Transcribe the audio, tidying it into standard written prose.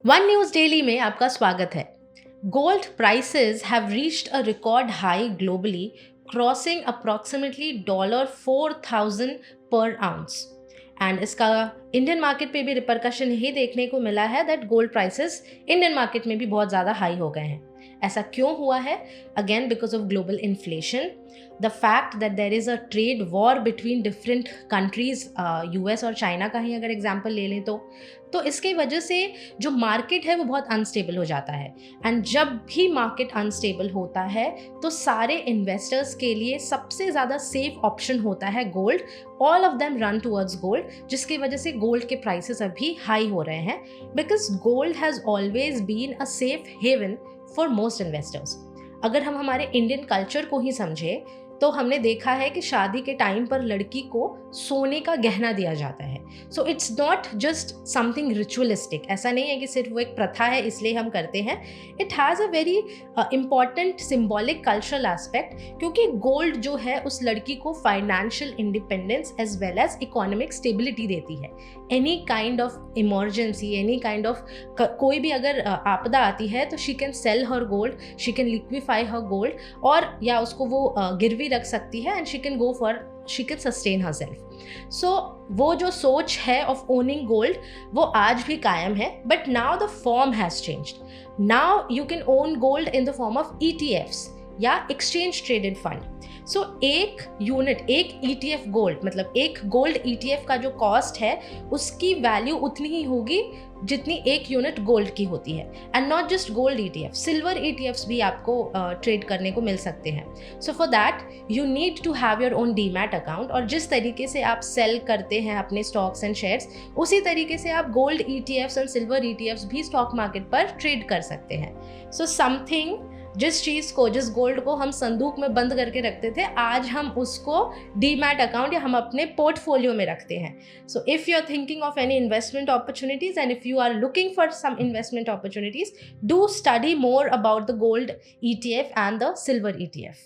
One news daily में आपका स्वागत है। Gold prices have reached a record high globally, crossing approximately $4,000 पर आउंस। एंड इसका इंडियन मार्केट पे भी रिपरकशन यही देखने को मिला है that gold prices Indian market में भी बहुत ज़्यादा हाई हो गए हैं। ऐसा क्यों हुआ है? Again because of global inflation, the fact that there is a trade war between different countries, US और चाइना का ही अगर एग्जाम्पल ले लें तो इसके वजह से जो मार्केट है वो बहुत अनस्टेबल हो जाता है। एंड जब भी मार्केट अनस्टेबल होता है तो सारे इन्वेस्टर्स के लिए सबसे ज़्यादा सेफ ऑप्शन होता है gold. All of them run towards gold, जिसकी वजह से गोल्ड के प्राइसेस अभी हाई हो रहे हैं because gold has always been a safe haven for most investors. अगर हम हमारे इंडियन कल्चर को ही समझे तो हमने देखा है कि शादी के टाइम पर लड़की को सोने का गहना दिया जाता है। So it's not just something ritualistic. ऐसा नहीं है कि सिर्फ वो एक प्रथा है इसलिए हम करते हैं। It has a very important symbolic cultural aspect, क्योंकि गोल्ड जो है उस लड़की को financial independence as well as economic stability देती है। Any kind of emergency, any kind of कोई भी अगर आपदा आती है तो she can sell her gold, she can liquify her gold, और या उसको वो गिरवी रख सकती है and she can sustain herself. So वो जो सोच है ऑफ ओनिंग गोल्ड वो आज भी कायम है, but now the form has changed. Now you can own gold in the form of ETFs या एक्सचेंज ट्रेडेड फंड। सो एक यूनिट, एक ETF गोल्ड, मतलब एक गोल्ड ETF का जो कॉस्ट है उसकी वैल्यू उतनी ही होगी जितनी एक यूनिट गोल्ड की होती है। And not just gold ETF, silver ETFs भी आपको ट्रेड करने को मिल सकते हैं। So for that you need to have your own demat account, और जिस तरीके से आप सेल करते हैं अपने स्टॉक्स एंड शेयर्स उसी तरीके से आप गोल्ड ETFs और सिल्वर ETFs भी स्टॉक मार्केट पर ट्रेड कर सकते हैं। सो समथिंग, जिस गोल्ड को हम संदूक में बंद करके रखते थे, आज हम उसको डीमैट अकाउंट या हम अपने पोर्टफोलियो में रखते हैं। So if you are thinking of any investment opportunities and if you are looking for some investment opportunities, do study more about the gold ETF and the silver ETF.